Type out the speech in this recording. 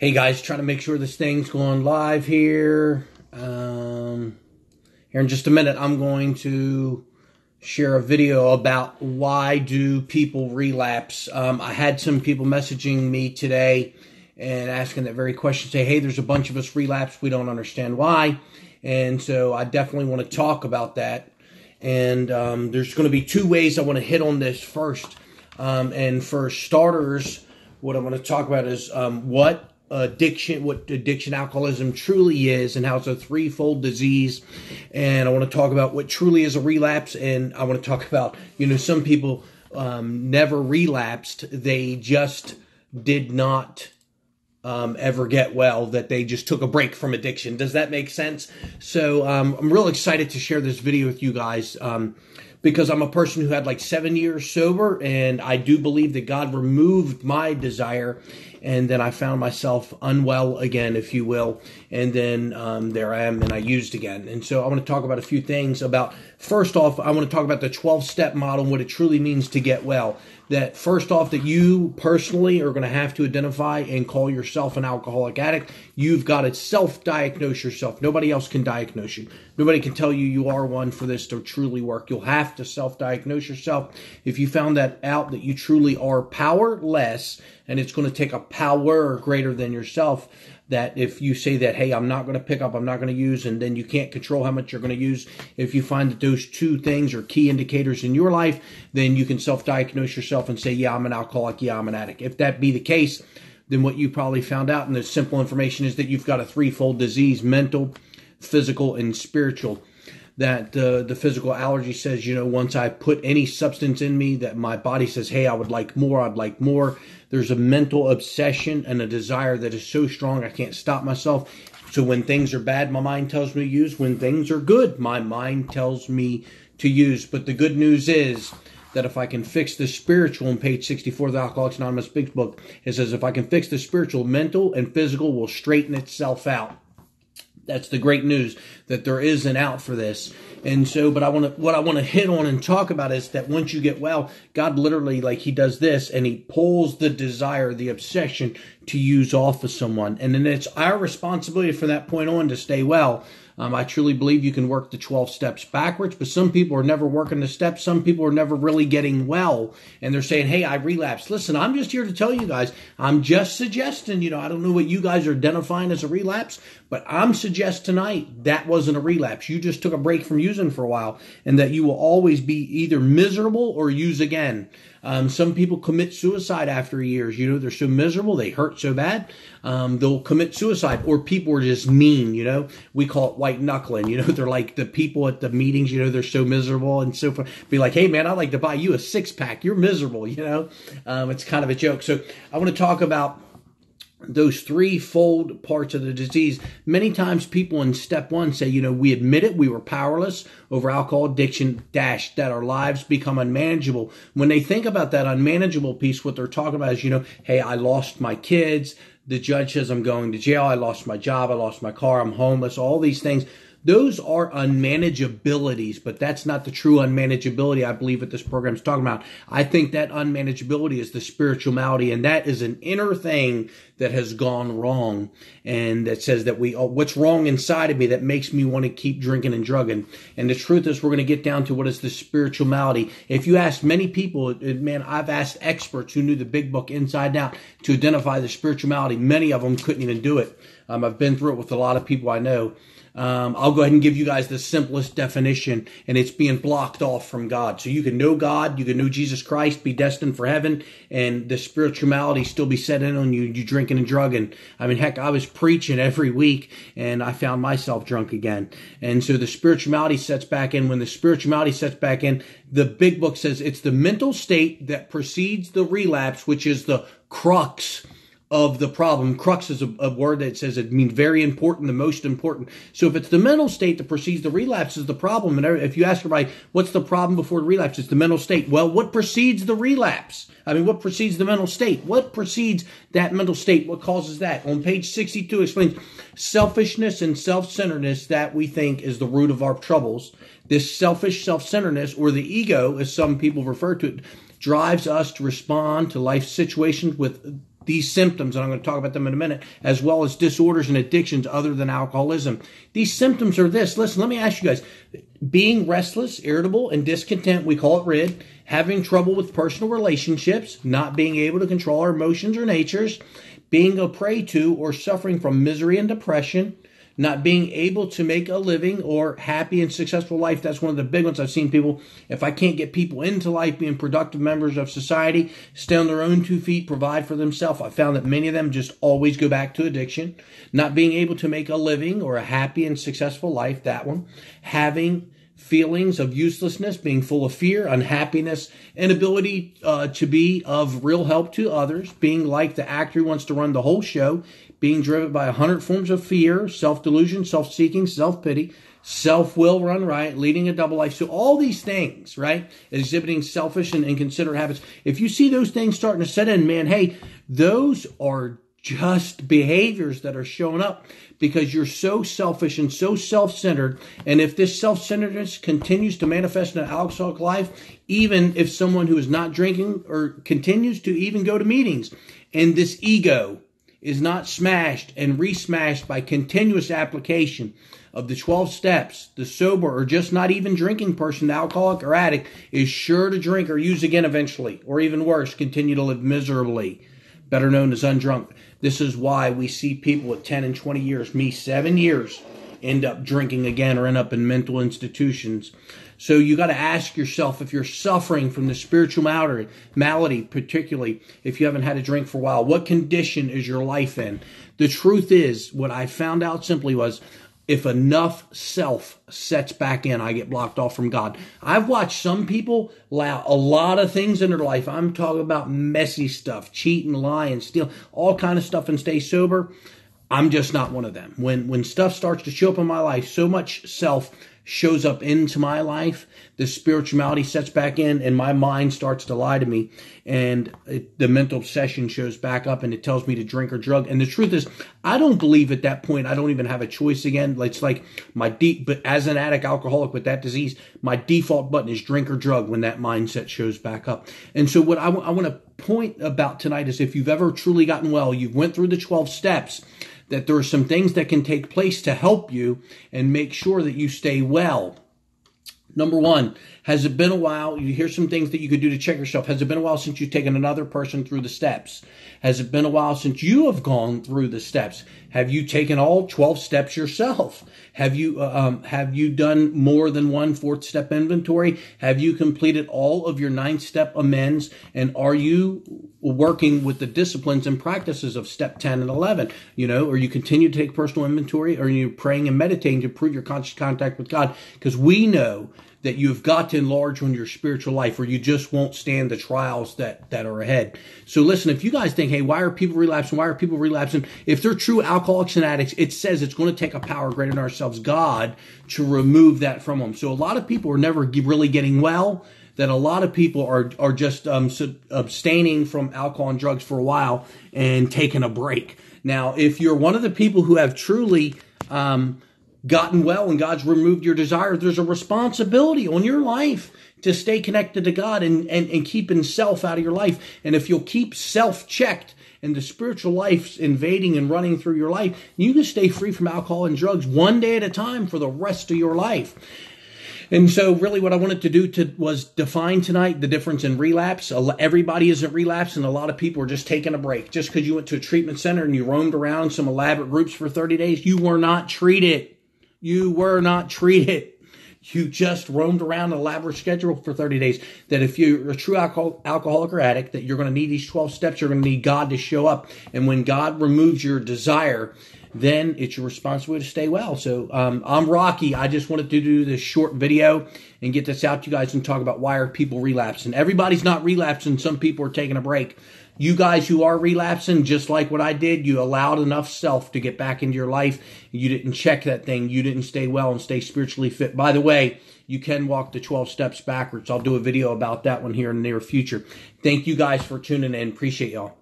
Hey guys, trying to make sure this thing's going live here. Here in just a minute, I'm going to share a video about why do people relapse. I had some people messaging me today and asking that very question, say, hey, there's a bunch of us relapse. We don't understand why. And so I definitely want to talk about that. And there's going to be two ways I want to hit on this first. And for starters, what I want to talk about is what addiction, alcoholism truly is, and how it's a threefold disease. And I want to talk about what truly is a relapse. And I want to talk about, some people never relapsed. They just did not ever get well, that they just took a break from addiction. Does that make sense? So I'm real excited to share this video with you guys because I'm a person who had like 7 years sober, and I do believe that God removed my desire, and then I found myself unwell again, if you will, and then there I am, and I used again. And so I want to talk about a few things about, first off, I want to talk about the 12-step model and what it truly means to get well. That first off, that you personally are going to have to identify and call yourself an alcoholic addict. You've got to self-diagnose yourself. Nobody else can diagnose you. Nobody can tell you you are one for this to truly work. You'll have to self-diagnose yourself. If you found that out, that you truly are powerless, and it's going to take a power greater than yourself, that if you say that, hey, I'm not going to pick up, I'm not going to use, and then you can't control how much you're going to use, if you find that those two things are key indicators in your life, then you can self-diagnose yourself and say, yeah, I'm an alcoholic, yeah, I'm an addict. If that be the case, then what you probably found out, and the simple information is that you've got a threefold disease: mental, physical, and spiritual. That the physical allergy says, once I put any substance in me, that my body says, hey, I would like more, I'd like more. There's a mental obsession and a desire that is so strong I can't stop myself. So when things are bad, my mind tells me to use. When things are good, my mind tells me to use. But the good news is that if I can fix the spiritual, on page 64 of the Alcoholics Anonymous Big Book, it says if I can fix the spiritual, mental and physical will straighten itself out. That's the great news, that there is an out for this. And so, but what I want to hit on and talk about is that once you get well, God literally, like he does this, and he pulls the desire, the obsession to use off of someone. And then it's our responsibility from that point on to stay well. I truly believe you can work the 12 steps backwards, but some people are never working the steps. Some people are never really getting well, and they're saying, hey, I relapsed. Listen, I'm just here to tell you guys, I'm just suggesting, I don't know what you guys are identifying as a relapse, but I'm suggesting tonight that wasn't a relapse. You just took a break from using for a while, and that you will always be either miserable or use again. Some people commit suicide after years. They're so miserable, they hurt so bad, they'll commit suicide. Or people are just mean, we call it white knuckling. They're like the people at the meetings, they're so miserable and so forth. Be like, hey man, I'd like to buy you a 6-pack. You're miserable, it's kind of a joke. So I want to talk about those threefold parts of the disease. Many times people in step one say, we admit it, we were powerless over alcohol addiction, that our lives become unmanageable. When they think about that unmanageable piece, what they're talking about is, hey, I lost my kids. The judge says I'm going to jail. I lost my job. I lost my car. I'm homeless. All these things. Those are unmanageabilities, but that's not the true unmanageability I believe what this program is talking about. I think that unmanageability is the spiritual malady, and that is an inner thing that has gone wrong, and that says that what's wrong inside of me that makes me want to keep drinking and drugging. And the truth is, we're going to get down to what is the spiritual malady. If you ask many people, man, I've asked experts who knew the Big Book inside out to identify the spiritual malady. Many of them couldn't even do it. I've been through it with a lot of people I know. I'll go ahead and give you guys the simplest definition, and it's being blocked off from God. So you can know God, you can know Jesus Christ, be destined for heaven, and the spirituality still be set in on you, you drinking and drugging. I mean, heck, I was preaching every week, and I found myself drunk again. And so the spirituality sets back in. When the spirituality sets back in, the Big Book says it's the mental state that precedes the relapse, which is the crux of the problem. Crux is a word that says it means very important, the most important. So if it's the mental state that precedes the relapse is the problem, and if you ask everybody, what's the problem before the relapse? It's the mental state. Well, what precedes the relapse? What precedes the mental state? What precedes that mental state? What causes that? On page 62 explains selfishness and self-centeredness that we think is the root of our troubles. This selfish self-centeredness, or the ego, as some people refer to it, drives us to respond to life situations with these symptoms, and I'm going to talk about them in a minute, as well as disorders and addictions other than alcoholism. These symptoms are this. Listen, let me ask you guys. Being restless, irritable, and discontent, we call it RID. Having trouble with personal relationships, not being able to control our emotions or natures, being a prey to or suffering from misery and depression, not being able to make a living or happy and successful life. That's one of the big ones. I've seen people, if I can't get people into life being productive members of society, stay on their own 2 feet, provide for themselves, I found that many of them just always go back to addiction. Not being able to make a living or a happy and successful life, that one. Having feelings of uselessness, being full of fear, unhappiness, inability to be of real help to others, being like the actor who wants to run the whole show, being driven by 100 forms of fear, self-delusion, self-seeking, self-pity, self-will run riot, leading a double life. So all these things, right, exhibiting selfish and inconsiderate habits. If you see those things starting to set in, man, hey, those are just behaviors that are showing up because you're so selfish and so self-centered. And if this self-centeredness continues to manifest in an alcoholic life, even if someone who is not drinking or continues to even go to meetings, and this ego is not smashed and re-smashed by continuous application of the 12 steps, the sober or just not even drinking person, the alcoholic or addict, is sure to drink or use again eventually, or even worse, continue to live miserably, better known as undrunk. This is why we see people with 10 and 20 years, me 7 years, end up drinking again or end up in mental institutions. So you got to ask yourself, if you're suffering from the spiritual malady, particularly if you haven't had a drink for a while, what condition is your life in? The truth is, what I found out simply was, if enough self sets back in, I get blocked off from God. I've watched some people allow a lot of things in their life. I'm talking about messy stuff, cheating, lying, stealing, all kind of stuff, and stay sober. I'm just not one of them. When stuff starts to show up in my life, so much self shows up into my life, the spirituality sets back in, and my mind starts to lie to me, and the mental obsession shows back up, and it tells me to drink or drug. And the truth is, I don't believe at that point I don't even have a choice again. It's like but as an addict, alcoholic with that disease, my default button is drink or drug when that mindset shows back up. And so what I want to point about tonight is, if you've ever truly gotten well, you've went through the 12 steps, that there are some things that can take place to help you and make sure that you stay well. Number one, has it been a while? Here's some things that you could do to check yourself. Has it been a while since you've taken another person through the steps? Has it been a while since you have gone through the steps? Have you taken all 12 steps yourself? Have you done more than one 4th step inventory? Have you completed all of your 9th step amends? And are you working with the disciplines and practices of step 10 and 11? Or you continue to take personal inventory, or are you praying and meditating to improve your conscious contact with God? Because we know that you've got to enlarge on your spiritual life, or you just won't stand the trials that are ahead. So listen, if you guys think, hey, why are people relapsing? Why are people relapsing? If they're true alcoholics and addicts, it says it's going to take a power greater than ourselves, God, to remove that from them. So a lot of people are never really getting well, that a lot of people are just abstaining from alcohol and drugs for a while and taking a break. Now, if you're one of the people who have truly gotten well and God's removed your desire, there's a responsibility on your life to stay connected to God and keeping self out of your life. And if you'll keep self checked and the spiritual life's invading and running through your life, you can stay free from alcohol and drugs one day at a time for the rest of your life. And so really what I wanted to do was define tonight the difference in relapse. Everybody isn't relapsing. A lot of people are just taking a break. Just because you went to a treatment center and you roamed around some elaborate groups for 30 days, you were not treated. You were not treated. You just roamed around an elaborate schedule for 30 days. That if you're a true alcoholic or addict, that you're going to need these 12 steps. You're going to need God to show up. And when God removes your desire, then it's your responsibility to stay well. So I'm Rocky. I just wanted to do this short video and get this out to you guys and talk about why are people relapsing. Everybody's not relapsing. Some people are taking a break. You guys who are relapsing, just like what I did, you allowed enough self to get back into your life. You didn't check that thing. You didn't stay well and stay spiritually fit. By the way, you can walk the 12 steps backwards. I'll do a video about that one here in the near future. Thank you guys for tuning in. Appreciate y'all.